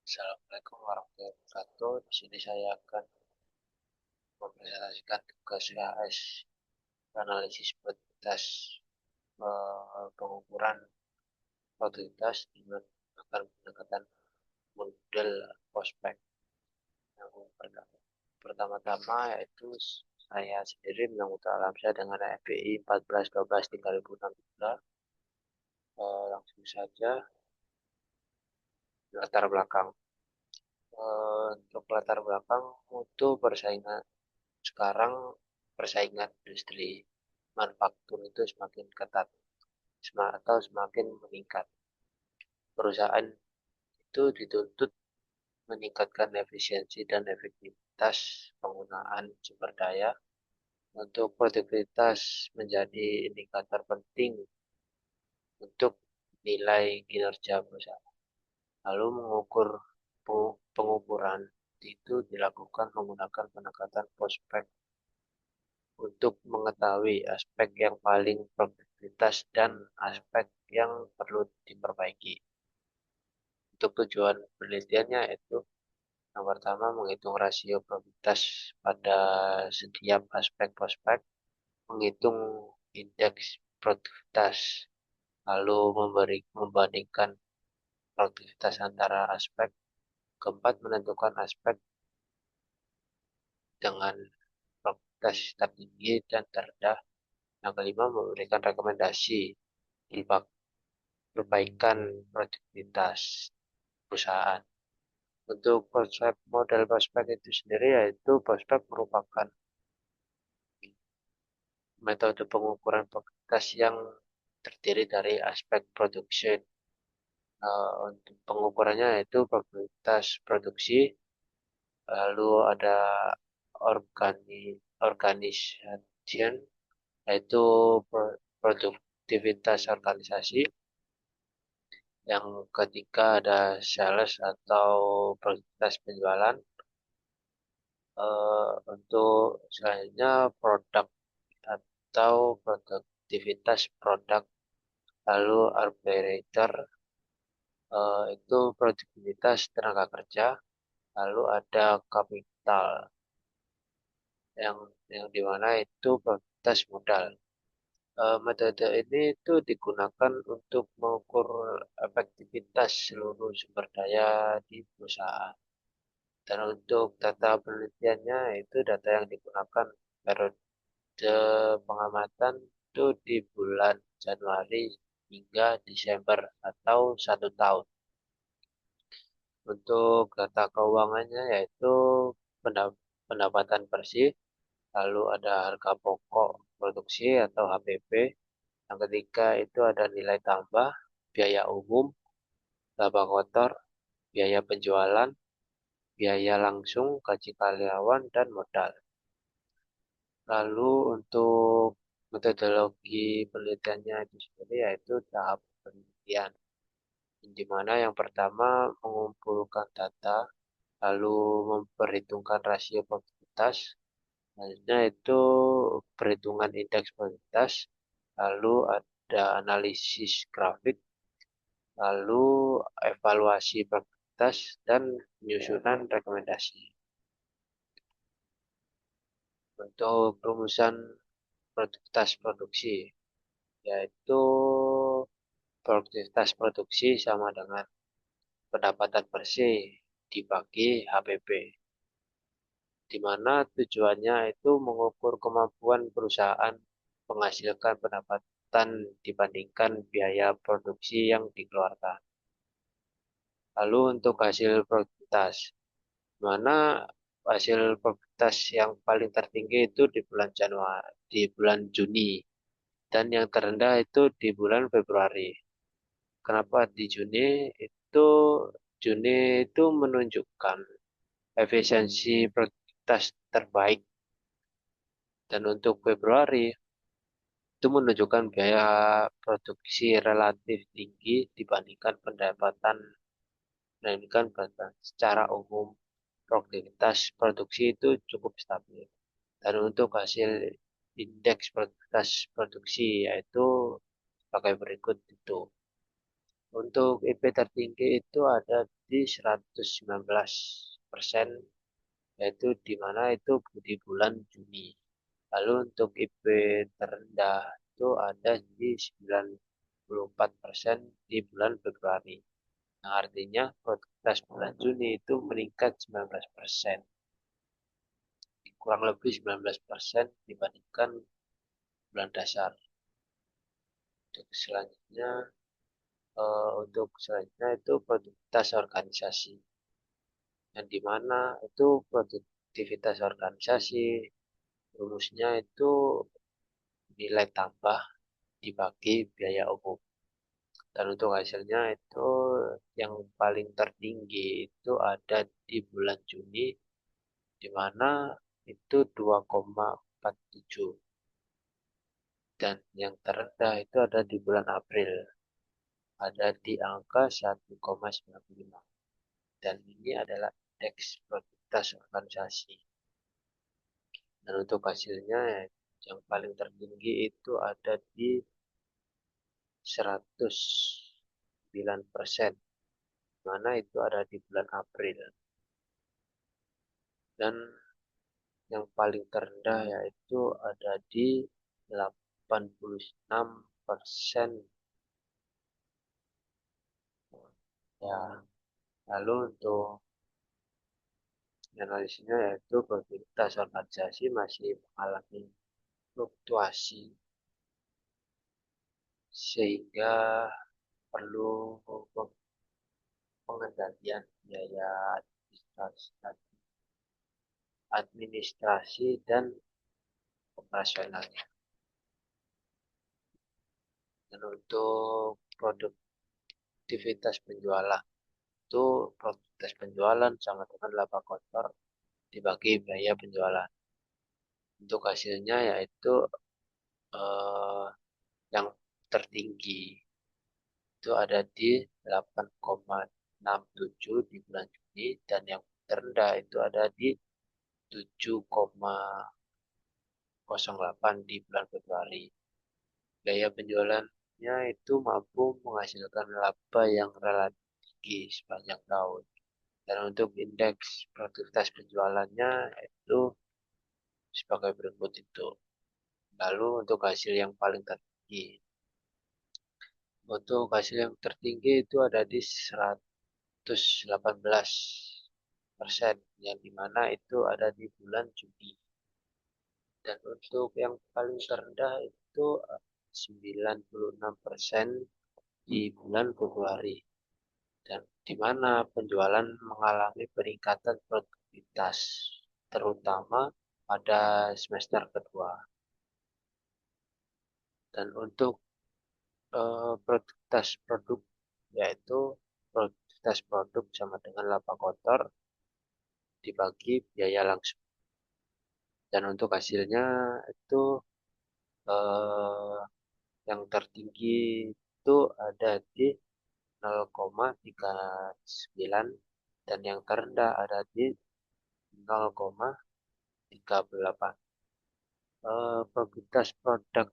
Assalamualaikum warahmatullahi wabarakatuh. Di sini saya akan mempresentasikan tugas AS analisis produktivitas pengukuran produktivitas dengan menggunakan pendekatan model prospek. Yang pertama-tama yaitu saya sendiri menyangkut alam saya dengan FPI 14-12-3063. Langsung saja latar belakang. Untuk latar belakang mutu persaingan sekarang, persaingan industri manufaktur itu semakin ketat atau semakin meningkat. Perusahaan itu dituntut meningkatkan efisiensi dan efektivitas penggunaan sumber daya. Untuk produktivitas menjadi indikator penting untuk nilai kinerja perusahaan. Lalu pengukuran itu dilakukan menggunakan pendekatan prospek untuk mengetahui aspek yang paling produktivitas dan aspek yang perlu diperbaiki. Untuk tujuan penelitiannya itu yang pertama menghitung rasio produktivitas pada setiap aspek prospek, menghitung indeks produktivitas, lalu membandingkan produktivitas antara aspek. Keempat, menentukan aspek dengan produktivitas tertinggi dan terendah. Yang kelima, memberikan rekomendasi perbaikan produktivitas perusahaan. Untuk model prospek itu sendiri yaitu prospek merupakan metode pengukuran produktivitas yang terdiri dari aspek production. Untuk pengukurannya yaitu produktivitas produksi, lalu ada organization yaitu produktivitas organisasi. Yang ketiga ada sales atau produktivitas penjualan. Untuk selanjutnya produk atau produktivitas produk. Lalu operator itu produktivitas tenaga kerja. Lalu ada kapital yang dimana itu produktivitas modal. Metode ini itu digunakan untuk mengukur efektivitas seluruh sumber daya di perusahaan. Dan untuk data penelitiannya itu data yang digunakan periode pengamatan itu di bulan Januari hingga Desember atau 1 tahun. Untuk data keuangannya yaitu pendapatan bersih, lalu ada harga pokok produksi atau HPP. Yang ketiga itu ada nilai tambah, biaya umum, laba kotor, biaya penjualan, biaya langsung, gaji karyawan, dan modal. Lalu untuk metodologi penelitiannya itu sendiri yaitu tahap penelitian, di mana yang pertama mengumpulkan data, lalu memperhitungkan rasio produktivitas, selanjutnya itu perhitungan indeks produktivitas, lalu ada analisis grafik, lalu evaluasi produktivitas, dan penyusunan rekomendasi. Untuk rumusan produktivitas produksi, yaitu produktivitas produksi sama dengan pendapatan bersih dibagi HPP, di mana tujuannya itu mengukur kemampuan perusahaan menghasilkan pendapatan dibandingkan biaya produksi yang dikeluarkan. Lalu untuk hasil produktivitas, mana hasil produktivitas yang paling tertinggi itu di bulan Januari, di bulan Juni, dan yang terendah itu di bulan Februari. Kenapa di Juni? Itu Juni itu menunjukkan efisiensi produktivitas terbaik, dan untuk Februari itu menunjukkan biaya produksi relatif tinggi dibandingkan pendapatan. Secara umum produktivitas produksi itu cukup stabil. Dan untuk hasil indeks produktivitas produksi yaitu sebagai berikut itu. Untuk IP tertinggi itu ada di 119%, yaitu di mana itu di bulan Juni. Lalu untuk IP terendah itu ada di 94% di bulan Februari. Nah, artinya produktivitas bulan Juni itu meningkat 19%. Kurang lebih 19% dibandingkan bulan dasar. Untuk selanjutnya itu produktivitas organisasi. Yang dimana itu produktivitas organisasi rumusnya itu nilai tambah dibagi biaya umum. Dan untuk hasilnya itu yang paling tertinggi itu ada di bulan Juni, di mana itu 2,47. Dan yang terendah itu ada di bulan April, ada di angka 1,95. Dan ini adalah indeks produktivitas organisasi. Dan untuk hasilnya yang paling tertinggi itu ada di 109%, mana itu ada di bulan April. Dan yang paling terendah yaitu ada di 86%. Ya, lalu untuk analisisnya yaitu produktivitas organisasi masih mengalami fluktuasi sehingga perlu pengendalian biaya administrasi dan operasionalnya. Dan untuk produktivitas penjualan itu produktivitas penjualan sama dengan laba kotor dibagi biaya penjualan. Untuk hasilnya yaitu eh, yang tertinggi itu ada di 8,67 di bulan Juni dan yang terendah itu ada di 7,08 di bulan Februari. Biaya penjualannya itu mampu menghasilkan laba yang relatif tinggi sepanjang tahun. Dan untuk indeks produktivitas penjualannya itu sebagai berikut itu. Lalu untuk hasil yang paling tertinggi. Untuk hasil yang tertinggi itu ada di 118%, yang dimana itu ada di bulan Juni. Dan untuk yang paling terendah itu 96% di bulan Februari. Dan di mana penjualan mengalami peningkatan produktivitas, terutama pada semester kedua. Dan untuk produktivitas produk, yaitu produktivitas produk sama dengan laba kotor dibagi biaya langsung. Dan untuk hasilnya itu eh, yang tertinggi itu ada di 0,39 dan yang terendah ada di 0,38. Produktivitas produk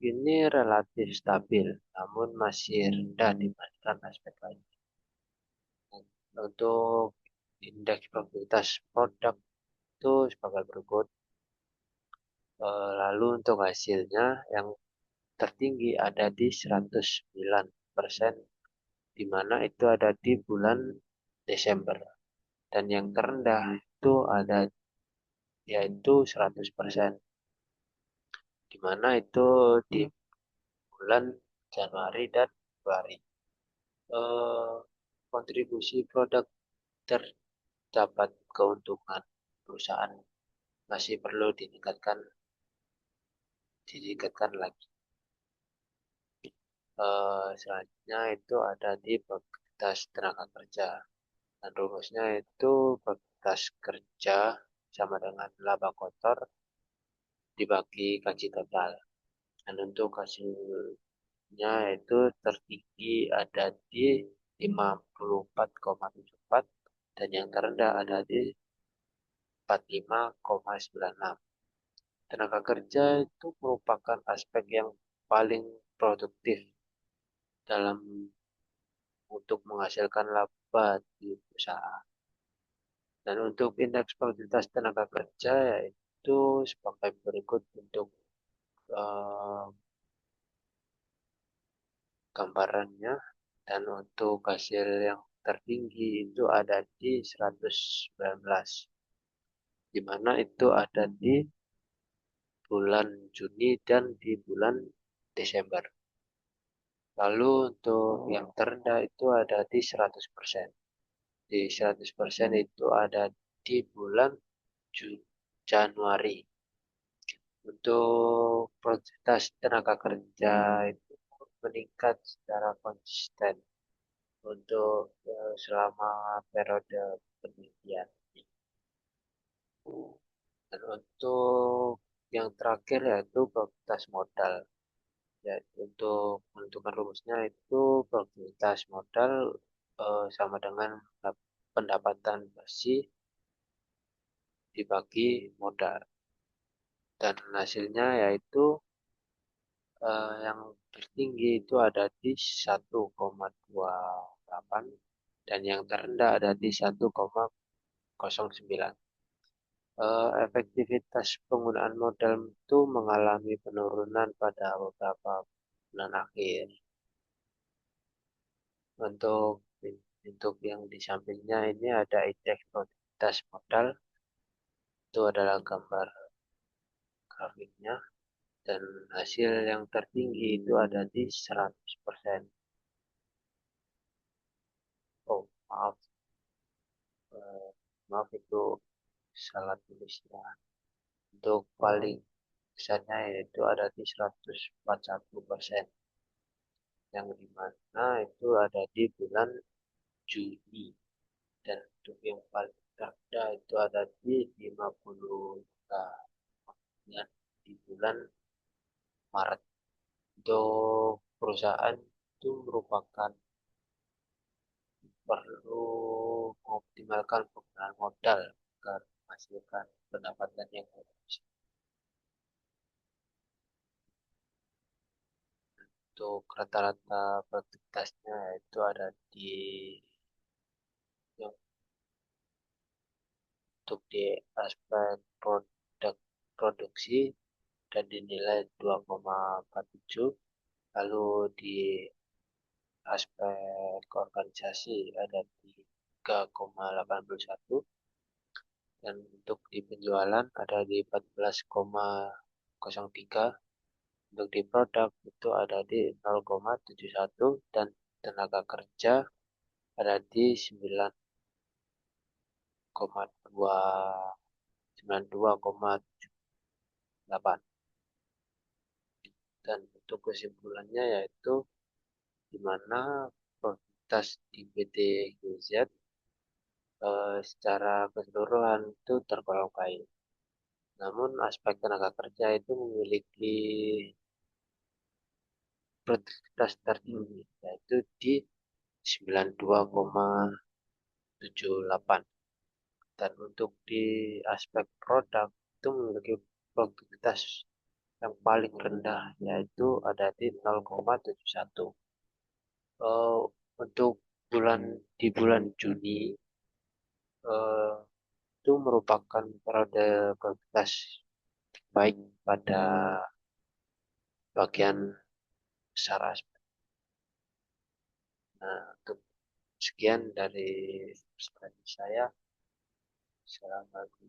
ini relatif stabil, namun masih rendah dibandingkan aspek lain. Untuk indeks produktivitas produk itu sebagai berikut. Lalu untuk hasilnya yang tertinggi ada di 109%, di mana itu ada di bulan Desember. Dan yang terendah itu ada yaitu 100%, di mana itu di bulan Januari dan Februari. Eh, Kontribusi produk terdapat keuntungan perusahaan masih perlu ditingkatkan lagi. Selanjutnya itu ada di produktivitas tenaga kerja. Dan rumusnya itu produktivitas kerja sama dengan laba kotor dibagi gaji total. Dan untuk hasilnya itu tertinggi ada di 54,74 dan yang terendah ada di 45,96. Tenaga kerja itu merupakan aspek yang paling produktif dalam untuk menghasilkan laba di perusahaan. Dan untuk indeks produktivitas tenaga kerja yaitu sebagai berikut untuk eh, gambarannya. Dan untuk hasil yang tertinggi itu ada di 119, di mana itu ada di bulan Juni dan di bulan Desember. Lalu untuk yang terendah itu ada di 100%. Di 100% itu ada di bulan Januari. Untuk produktivitas tenaga kerja itu meningkat secara konsisten untuk selama periode penelitian. Dan untuk yang terakhir yaitu produktivitas modal. Ya, untuk menentukan rumusnya itu produktivitas modal sama dengan pendapatan bersih dibagi modal. Dan hasilnya yaitu yang tertinggi itu ada di 1,28 dan yang terendah ada di 1,09. Efektivitas penggunaan modal itu mengalami penurunan pada beberapa bulan akhir. Untuk untuk yang di sampingnya ini ada indeks produktivitas modal, itu adalah gambar grafiknya dan hasil yang tertinggi itu ada di 100%. Oh, maaf, eh, maaf itu salah tulis ya. Untuk paling besarnya yaitu ada di 141%, yang dimana itu ada di bulan Juni. Dan untuk yang paling rendah itu ada di 50 ya, di bulan Maret. Untuk perusahaan itu merupakan perlu mengoptimalkan penggunaan modal agar menghasilkan pendapatan yang bagus. Untuk rata-rata produktivitasnya itu ada di yang untuk di aspek produksi dan dinilai 2,47, lalu di aspek organisasi ada di 3,81, dan untuk di penjualan ada di 14,03, untuk di produk itu ada di 0,71 dan tenaga kerja ada di 92,8. Dan untuk kesimpulannya yaitu di mana produktivitas di PT GZ secara keseluruhan itu tergolong baik. Namun aspek tenaga kerja itu memiliki produktivitas tertinggi yaitu di 92,78, dan untuk di aspek produk itu memiliki produktivitas yang paling rendah yaitu ada di 0,71. Eh, untuk di bulan Juni eh, itu merupakan periode produktivitas baik pada bagian besar. Nah, untuk sekian dari presentasi saya. Assalamualaikum.